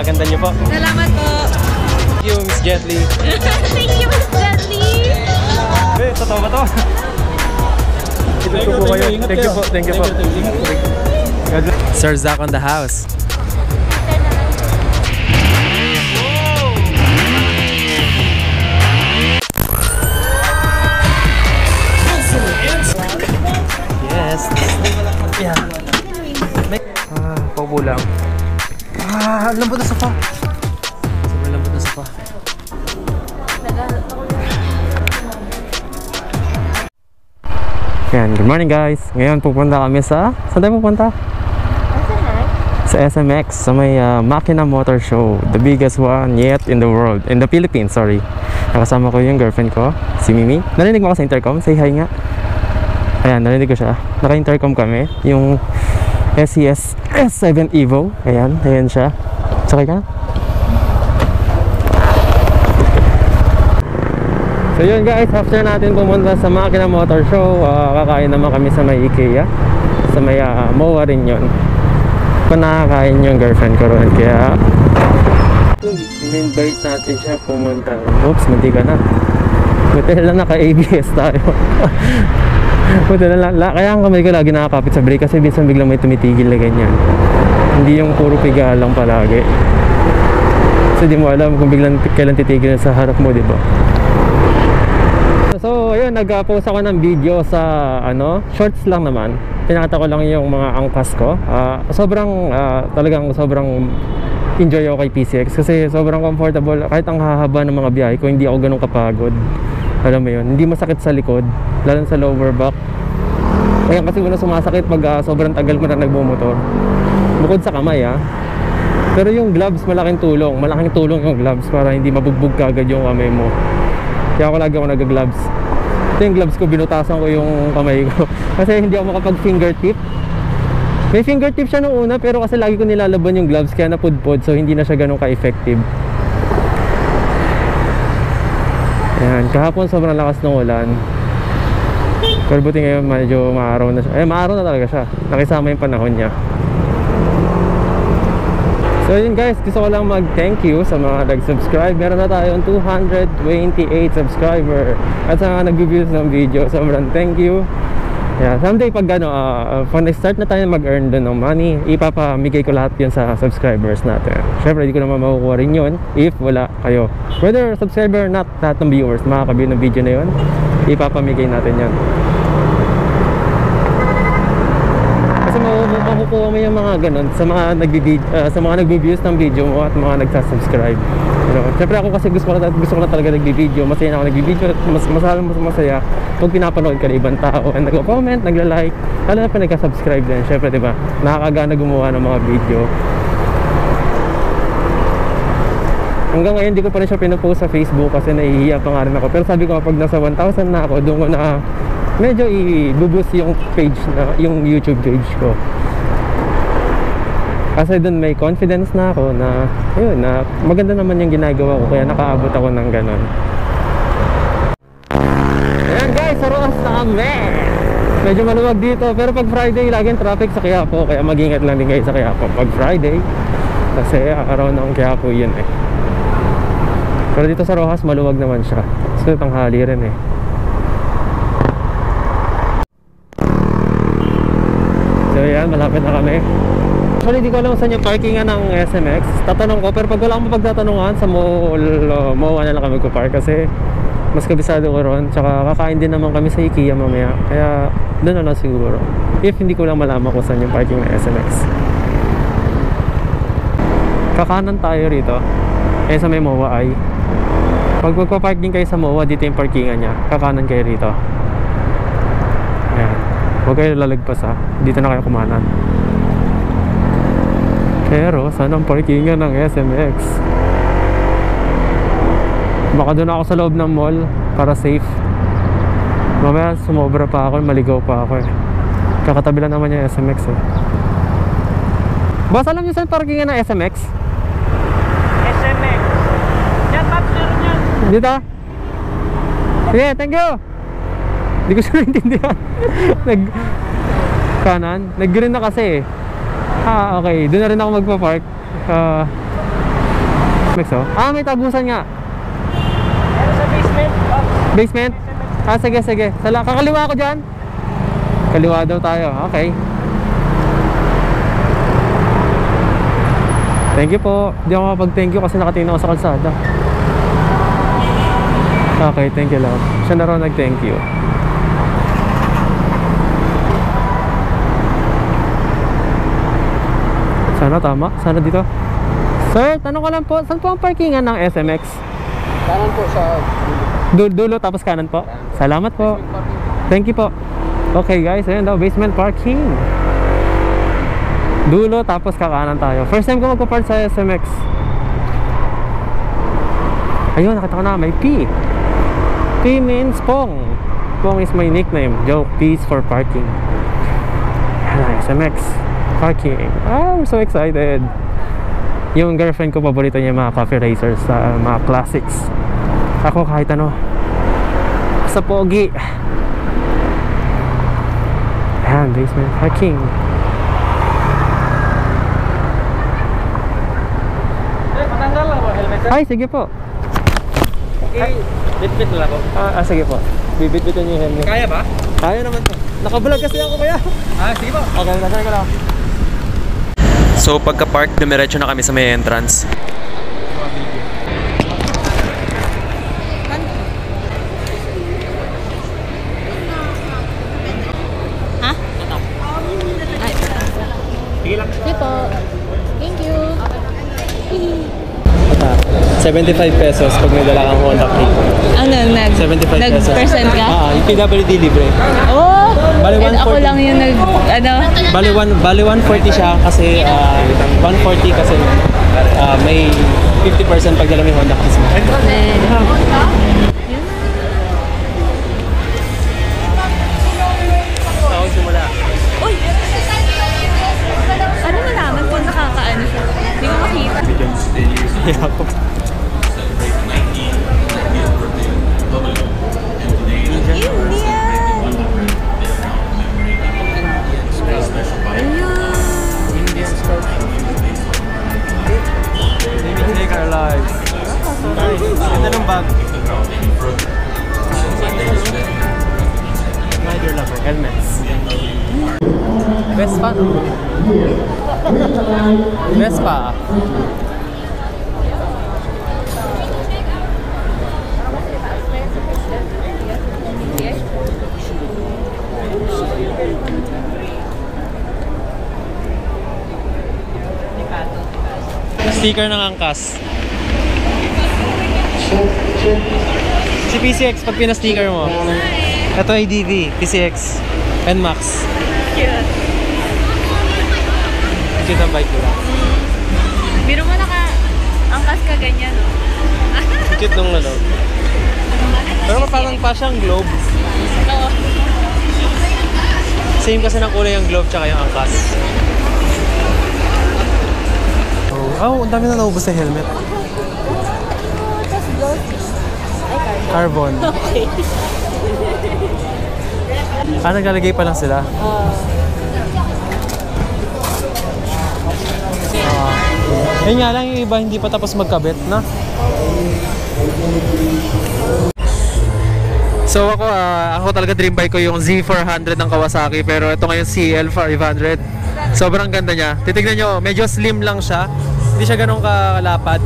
napakaganda niyo po. Salamat po. Thank you, Miss Jetly. Thank you, Miss Jetly. Totoo ba to? Ito po kayo. Thank you po. Thank you po. Sir Zach on the house. Yes. Yeah. Paupo lang. Lambot na sofa. Sobrang lambot na sofa. Yan, good morning guys. Ngayon pupunta kami sa... Saan tayo pupunta? Sa SMX. Sa may Makina Motor Show. The biggest one yet in the world. In the Philippines, sorry. Nakasama ko yung girlfriend ko, si Mimi. Narinig mo ako sa intercom? Say hi nga. Ayan, narinig ko siya. Naka-intercom kami. Yung SES S7 Evo. Ayan, ayan siya. Sakay ka? So yun guys, after natin pumunta sa Makina Motor Show, kakain naman kami sa may IKEA. Sa may MOA rin yun. Kung nakakain yung girlfriend ko ron. Kaya in-invite natin siya pumunta. Oops, hindi ka na. Buti lang naka-ABS tayo. Buti lang. Kaya ang kamay ko lagi nakakapit sa brake kasi minsan biglang may tumitigil na ganyan. Hindi yung puro piga lang palagi. Kasi di mo alam kung biglang kailan titigil sa harap mo, di ba? So ayun, nag-post ako ng video sa shorts lang naman. Pinakita ko lang yung mga angkas ko. Talagang sobrang enjoy ako kay PCX kasi sobrang comfortable. Kahit ang hahaba ng mga biyahe ko, hindi ako ganun kapagod. Alam mo yun, hindi masakit sa likod, lalo sa lower back. Kaya kasi muna sumasakit pag sobrang tagal mo na nagmumotor. Bukod sa kamay Pero yung gloves, malaking tulong yung gloves para hindi mabugbog kagad yung kamay mo. Kaya ako lagi nag-gloves. Ito yung gloves ko, binutasan ko yung kamay ko. Kasi hindi ako makapag-fingertip. May fingertip siya nung una, pero kasi lagi ko nilalaban yung gloves, kaya napudpod, so hindi na siya ganun ka-effective. Ayan, kahapon sobrang lakas ng ulan. Pero buti ngayon medyo maaraw na siya. Maaraw na talaga siya. Nakisama yung panahon niya. So yun guys, gusto ko lang mag-thank you sa mga nag-subscribe. Meron na tayong 228 subscriber. At sa mga nag-views ng video, sobrang thank you. Yeah, someday pag nag-start na tayo mag-earn doon ng money, ipapamigay ko lahat yun sa subscribers natin. Syempre, hindi ko naman makukuha rin yun if wala kayo. Whether subscriber or not, lahat ng viewers, makaka-view ng video na yun, ipapamigay natin yun. Kasi makukuha mo yung mga ganun sa mga nag-views ng video mo at mga nagsasubscribe. Siyempre ako kasi gusto ko na talaga nag-video. Masaya na ako nag-video. Masaya pag pinapanood ka ng ibang tao and nag-comment, nagla-like, lalo na pa nagka-subscribe din. Siyempre diba, nakakagana gumawa ng mga video. Hanggang ngayon hindi ko pa rin siya pinapost sa Facebook kasi nahihiya pa nga rin ako. Pero sabi ko kapag nasa 1,000 na ako, doon ko na medyo i-boost yung page na, yung YouTube page ko. Kasi doon may confidence na ako na yun, na maganda naman yung ginagawa ko, kaya nakaabot ako ng ganon. Ayan guys, sa Roas na kami. Medyo maluwag dito, pero pag Friday laging traffic sa Quiapo, kaya mag-ingat lang din kayo sa Quiapo pag Friday. Kasi araw ng Quiapo yun Pero dito sa Rojas maluwag naman siya. So tanghali rin So yan, malapit na kami. Actually, hindi ko alam saan yung parkingan ng SMX. Tatanong ko, pero pag wala akong mapagtatanungan sa MOA na lang kami ko-park kasi mas kabisado ko ron. Tsaka kakain din naman kami sa IKEA mamaya. Kaya doon na lang siguro. If hindi ko lang malaman kung saan yung parking ng SMX. Kakanan tayo rito. Sa may MOA ay. Pag magpa-parking kayo sa MOA, dito yung parkingan niya. Kakanan kayo rito. Ayan. Huwag kayo lalagpas Dito na kayo kumanan. Pero saan ang parkingan ng SMX? Baka doon ako sa loob ng mall para safe. Mamaya sumobra pa ako, maligaw pa ako Kakatabi lang naman yung SMX Boss, alam niyo saan parkingan ng SMX? SMX. Yan, papsir niyan. Dito? Sige, thank you. Hindi ko siya naintindihan. Kanan? Nag-green na kasi Okay, doon na rin ako magpa-park. Max, oh. Ah, may tagusan nga. Meron sa basement. Oh, Basement? Ah, sige, sige. Kakaliwa ako dyan. Kaliwa daw tayo. Okay. Thank you po. Hindi ako makapag-thank you kasi nakatingin ako sa kalsada. Okay, thank you, love. Siya na raw nag-thank you. Sana tama. Sana dito. Sir, tanong ko lang po. Saan po ang parkingan ng SMX? Kanan po sa Dulo tapos kanan po. Salamat po. Thank you po. Okay guys, ayun daw, basement parking. Dulo tapos kakanan tayo. First time ko magpa-park sa SMX. Ayun, nakita ko na, may P. P means Pong. Pong is my nickname. Joke, P is for parking. SMX parking. I'm so excited. Yung girlfriend ko, paborito niya mga coffee racers, mga classics. Ako kahit ano, sa pogi. Ayan, basement parking. matanggal lang ba helmet? Ay, sige po. Okay, bit-bit lang ako. Sige po. Bibit-bitin niyo yung helmet. Kaya ba? Kaya naman to. Nakablog kasi ako kaya. Sige po. Okay, nasaan ko lang. So pagka-park, dumiretso na kami sa may entrance. Sige lang. Sige po. Thank you. 75 pesos pag may dala kang Honda Click. Ano, 75 pesos. nag-percent ka? Yung PWD libre. Oh! Bali, And ako 140. lang yung Bali 140 siya kasi 140 kasi may 50% pag dala mo yung Honda Click mo. Ako simula. Uy! Ano malaman kung nakakaano siya? Hindi ko makita. Indian! Indian stove. Take our lives. Ganda ng bag. Rider lover. Helmets. Vespa, no? Vespa. Sticker ng angkas. Si PCX pag pina-sticker mo. Ito ay DV, PCX, NMAX. Cute ang bike nila. Biro mo angkas ka ganyan, no? Cute nung ano. Pero parang pa siyang globe. Oo. Same kasi ng kulay yung globe tsaka yung angkas. Oh, ang dami na naubos sa helmet. Tapos gloves. Carbon. Okay. Naglalagay pa lang sila. Yun nga lang, yung iba hindi pa tapos magkabit, na? So ako talaga dream bike ko yung Z400 ng Kawasaki, pero ito ngayon CL500. Sobrang ganda niya. Titignan nyo, medyo slim lang siya. Hindi siya ganun kalapad.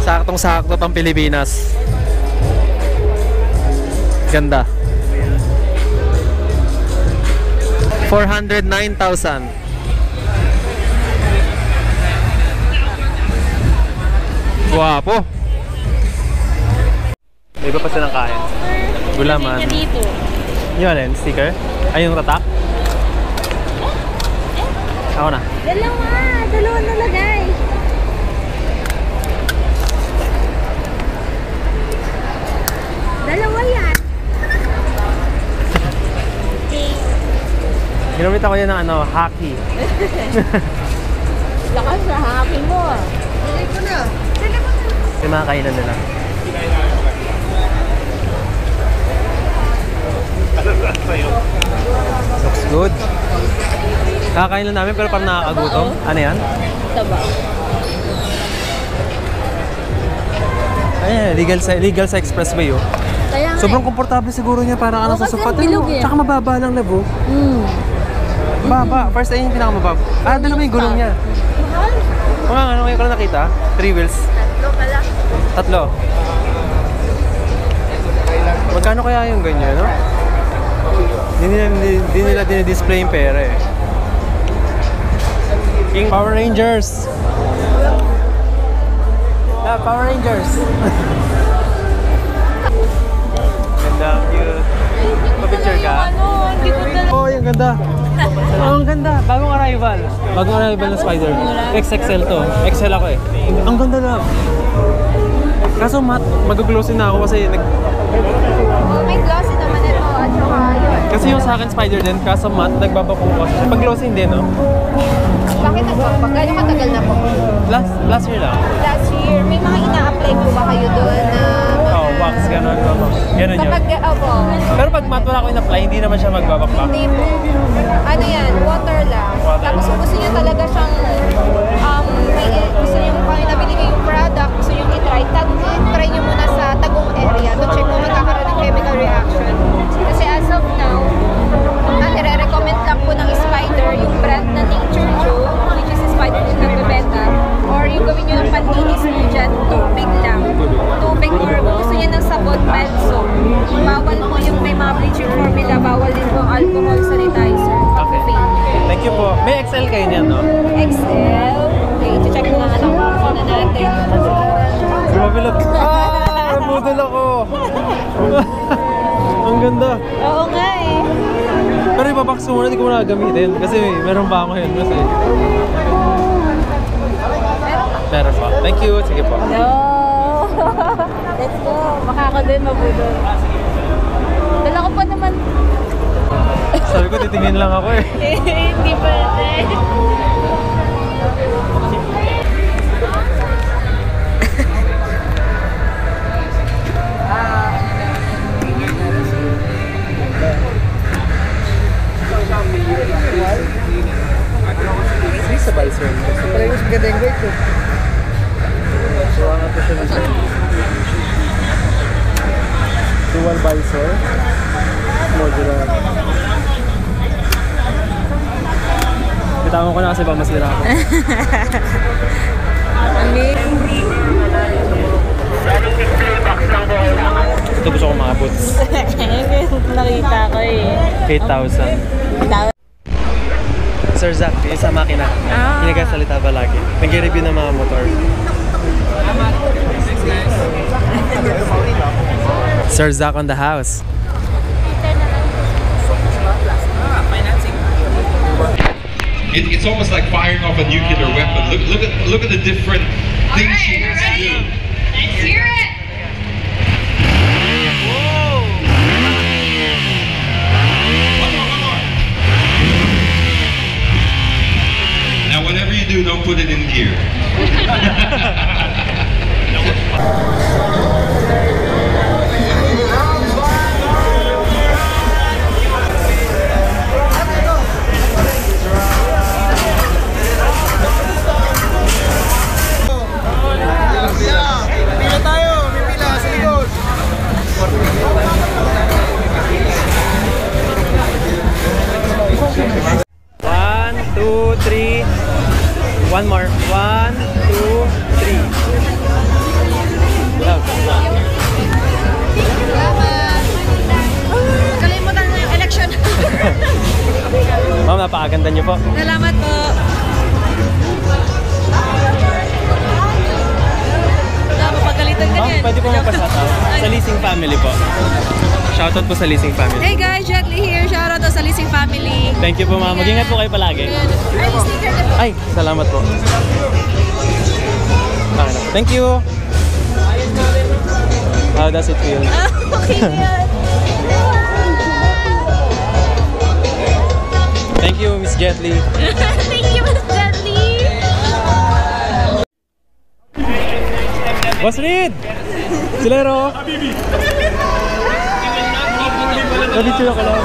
Saktong-sakto pang Pilipinas. Ganda. 409,000. Guwapo. May iba pa silang kain. Gulaman. Dito. Yung alin? Sticker? Ay, yung tatak? Ako na. Dalawa nalagay. Dalawa yan. Ginamit ako yan ng hockey. Lakas na hakin mo. Dali ko na. Yung mga kainan nila. Looks good. Kakain lang namin pero parang nakakagutom. Ano yan? Taba. Ayan, legal sa expressway oh. Kaya nga Sobrang komportable siguro niya para ano Oo, sa kasi sofa. ang bilog eh. Tsaka mababa lang na bro. Hmm. Baba. First ay yung pinakamababa. Dalawa yung gulong niya. Mga ano ngayon ko lang nakita? 3 wheels. Tatlo pala. 3. Magkano kaya yung ganyan, no? Hindi nila dinidisplay yung pera eh. King Power Rangers! Power Rangers! Ganda, cute. Pa-picture ka? Hindi ko dala. Oh, yung ganda. Oh, ang ganda. Bagong arrival. Bagong arrival ng Spider. XXL to. XL ako eh. Ang ganda lang. Kaso mag-glossin na ako kasi May glossy naman ito at saka yun. kasi yung sa akin Spider din, kaso matte, nagbabako ko kasi. Pag glossing din, no? Bakit nagpapag? Gano'ng katagal na po? Last year lang. Last year, may mga ina-apply po ba kayo doon na mga... Oh, wax, gano'n. Gano'n yun. Kapag, opo, Pero pag matte wala ko in-apply, hindi naman siya magbabakbak. hindi po. Ano yan, water lang. Water. Tapos kung gusto nyo talaga siyang, gusto nyo kayo nabili kayong product, gusto nyo i-try, try nyo muna sa Tagum area to check kung magkakaroon ng chemical reaction. Kasi as of now, ang nire-recommend lang po ng Spider, yung brand na Nature Joe, which is Spider yung nagbebenta, or yung gawin nyo ng panlinis mo dyan, tubig lang. Tubig or kung gusto nyo ng sabon, mild soap. Bawal po yung may mga bleaching formula, bawal din po alcohol sanitizer. Okay. Thank you po. May XL kayo niyan, no? XL. Okay, check mo nga lang muna natin. Grabe lang. Nabudol ako. Ang ganda. Oo nga eh. Pero ibabox ko muna, hindi ko muna gagamitin. Kasi meron pa ako yun. Kasi... Meron pa. Thank you. Sige po. No. Let's go. Baka ako din mabudol. Dala ko pa naman. Sabi ko, titingin lang ako eh. Hindi pa natin. Sa visor. Parehas maganda yung weight ko. So, ano po siya nito? Dual visor. Modular. Bitawan ko na kasi ba masira ako. Ito gusto ko mga boots. Nakita ko eh. 8,000. Sir Zach, yung sa makina. Hindi ka salita ba lagi? Nag-review ng mga motor. Sir Zach on the house. It's almost like firing off a nuclear weapon. Look at the different things she has to do. Let's hear it! One more. Now, whatever you do, don't put it in gear. One more. 1, 2, 3. Love. Salamat! Kalimutan na yung election. Ma'am, napakaganda niyo po. Salamat po. Mapagalitan ka Ma'am, yan. pwede po magpa-shoutout sa leasing family po. Shoutout po sa leasing family. Hey guys, Jetly here. Shoutout sa Leasing Family. Thank you po ma'am. Mag-ingat po kayo palagi. Ay, sticker na po. Ay, salamat po. Thank you. How does it feel? Okay yan. Thank you, Miss Jetly. Thank you, Miss Jetly. Boss Reed! Silero! Nabitsura ko lang.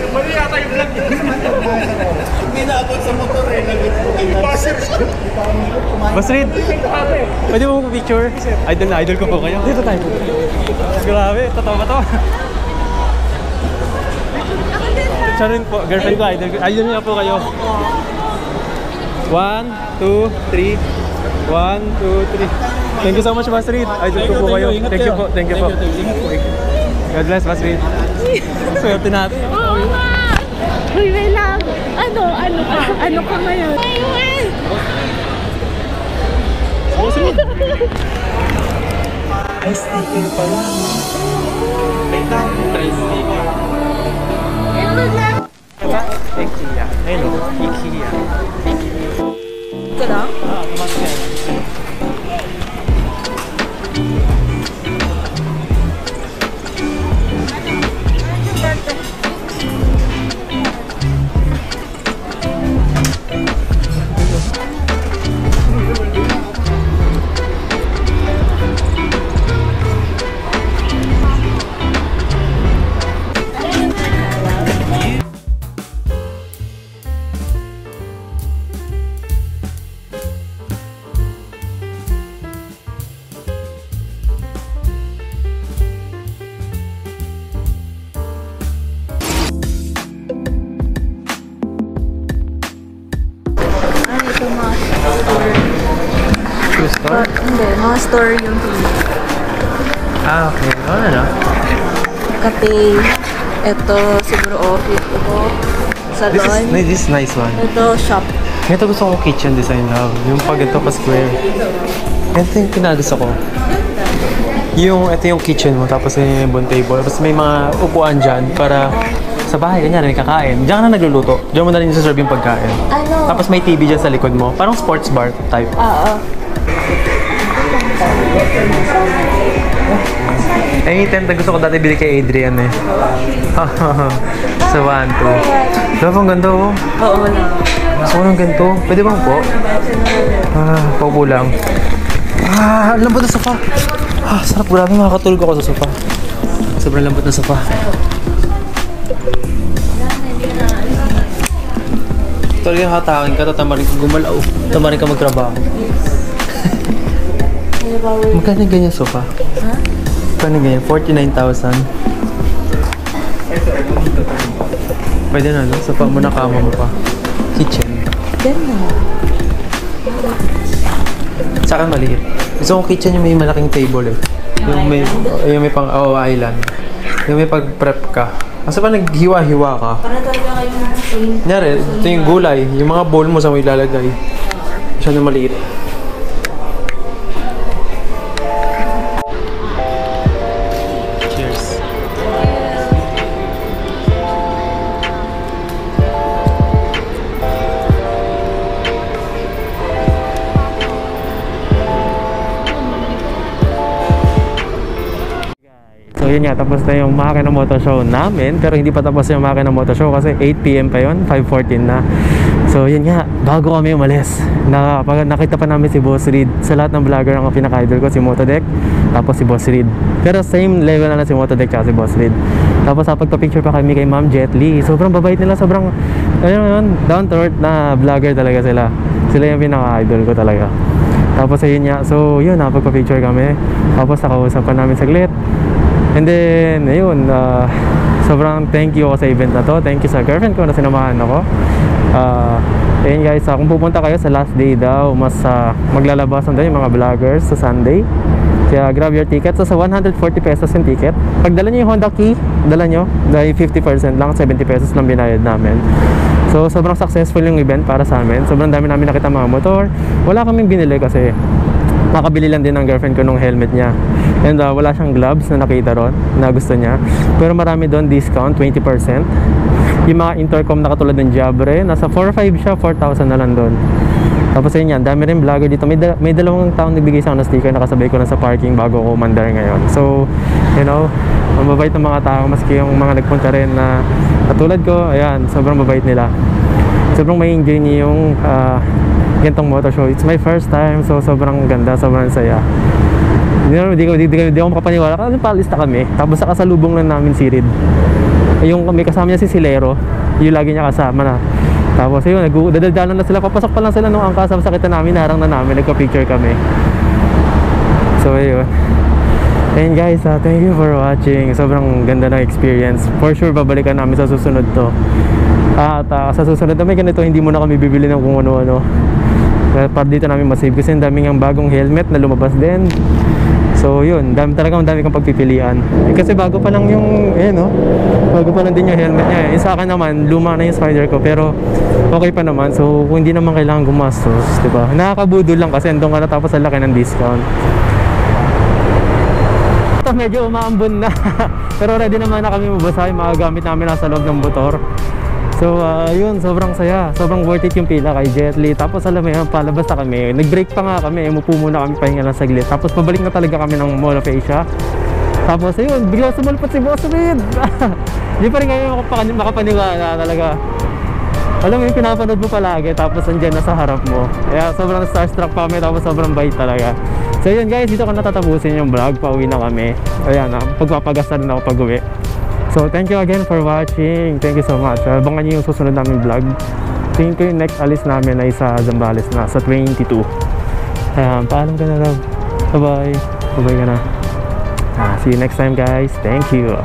Mali yata yung vlog niya. Hindi naabot sa motor eh. Boss Reed, pwede mo picture? Idol na idol ko po kayo. Dito tayo. Grabe, totoo ba to? Siya rin po, girlfriend ko, idol niya po kayo. 1, 2, 3. 1, 2, 3. Thank you so much, Boss Reed. Idol ko po kayo. Thank you po, thank you po. God bless, Boss Reed. Swerte natin. Oo nga! Uy, may lang! Ano ka? Ano ka ngayon? Ayun! Ay, sticker pala. Ay, sticker. IKEA. Ayun o, IKEA. Ito lang? Pumasok yan. Ito mga store. Shoe store? Hindi, mga store yung pili. Ah, okay. Ano na? Cafe. Ito, siguro office. Ito, salon. This is nice one. Ito, shop. Ito gusto ko kitchen design love. Yung pag ito pa square. Ito yung pinagusto ko. Ito yung kitchen mo, tapos yung bone table. Tapos may mga upuan dyan para sa bahay, ganyan, may kakain. Diyan ka na nagluluto. Diyan mo na rin serve yung pagkain. Ano? Tapos may TV dyan sa likod mo. Parang sports bar type. Oo. Anytime na gusto ko dati bili kay Adrian eh. Sa 1, 2. Love, ang ganda oh. Oo, wala. Gusto ko ng ganito. Pwede bang po? Paupo lang. Ang lambot na sofa. Sarap. Grabe, makakatulog ako sa sofa. Sobrang lambot na sofa. Talaga nakatakin ka, tatamarin ka gumalaw. Tamarin ka magtrabaho. Magkano ganyan sofa? Ha? Magkano ganyan? 49,000. Pwede na, no? Sofa mo na, kama mo pa. Kitchen. Ganda. Sa akin maliit. Gusto kong kitchen yung may malaking table eh. Yung may pang island. Yung may pag-prep ka. Kasi pa naghiwa-hiwa ka. Para talaga kayo Kunyari, ito yung gulay. Yung mga bowl mo sa mo ilalagay. Masyadong maliit. Cheers. So yun nga, tapos na yung Makina Moto Show namin. Pero hindi pa tapos yung Makina Moto Show kasi 8 PM pa yun, 5:14 na. So yun nga, bago kami umalis, nakita pa namin si Boss Reed. Sa lahat ng vlogger ang pinaka-idol ko, si Motodeck, tapos si Boss Reed. Pero same level na lang si Motodeck at si Boss Reed. Tapos pagpa-picture pa kami kay Ma'am Jet Li. Sobrang babait nila, sobrang down to earth na vlogger talaga sila. Sila yung pinaka-idol ko talaga. Tapos ayun nga, so yun, napagpa-picture kami. Tapos nakausap pa namin saglit. And then, ayun, sobrang thank you ako sa event na to. Thank you sa girlfriend ko na sinamahan ako. Ayun guys, kung pupunta kayo sa last day daw, mas maglalabasan daw yung mga vloggers sa Sunday. Kaya grab your ticket. So sa 140 pesos yung ticket. Pag dala nyo yung Honda Key, dala nyo. Dahil 50% lang, 70 pesos lang binayad namin. So sobrang successful yung event para sa amin. Sobrang dami namin nakita mga motor. Wala kaming binili kasi makabili lang din ng girlfriend ko nung helmet niya. And wala siyang gloves na nakita ron na gusto niya. Pero marami doon discount, 20%. Yung mga intercom na katulad ng Jabre, nasa 4,500 siya, 4,000 na lang doon. Tapos yun yan, dami rin vlogger dito. May dalawang taong nagbigay sa akin ng sticker, nakasabay ko na sa parking bago ko umandar ngayon. So, you know, ang mabait ng mga tao, maski yung mga nagpunta rin na katulad ko, ayan, sobrang mabait nila. Sobrang may enjoy niyo yung gantong motor show. It's my first time, so sobrang ganda, sobrang saya. Hindi ako makapaniwala kasi palista kami. Tapos sa kasalubong lang namin si Reed. Yung may kasama niya si Silero, yung lagi niya kasama na. Tapos yun, dadadalan na sila, papasok pa lang sila nung angkas, sa kita namin, harang na namin, nagka-picture kami. So ayun. And guys, thank you for watching. Sobrang ganda ng experience. For sure, babalikan namin sa susunod to. At sa susunod na may ganito, hindi muna kami bibili ng kung ano-ano. Para dito namin masave kasi ang daming ang bagong helmet na lumabas din. So yun, talagang dami kang pagpipilian. Kasi bago pa lang yung, bago pa lang din yung helmet niya. Sa akin naman, luma na yung Spider ko, pero okay pa naman. So kung hindi naman kailangan gumastos, diba? Nakakabudol lang kasi andun ka na tapos ang laki ng discount. Ito medyo umaambon na. Pero ready naman na kami mabasahin, magagamit namin nasa loob ng motor. So yun, sobrang saya, sobrang worth it yung pila kay Jet Li. Tapos alam mo yun, palabas na kami, nag-break pa nga kami, umupo muna kami, pahinga lang saglit. Tapos pabalik na talaga kami ng Mall of Asia. Tapos ayun, bigla sumulpot si Boss Reed. Hindi pa rin kami makapaniwala talaga. Alam mo yung pinapanood mo palagi, tapos andyan na sa harap mo. Kaya sobrang starstruck pa kami, tapos sobrang bait talaga. So yun guys, dito ko natatapusin yung vlog, pauwi na kami. Ayan, pagpapagasta rin ako pag-uwi. So thank you again for watching. Thank you so much. Abangan nyo yung susunod namin vlog. Tingin ko yung next alis namin ay sa Zambales na, sa 22. Paalam ka na, love. Bye bye. Bye bye ka na. See you next time guys. Thank you.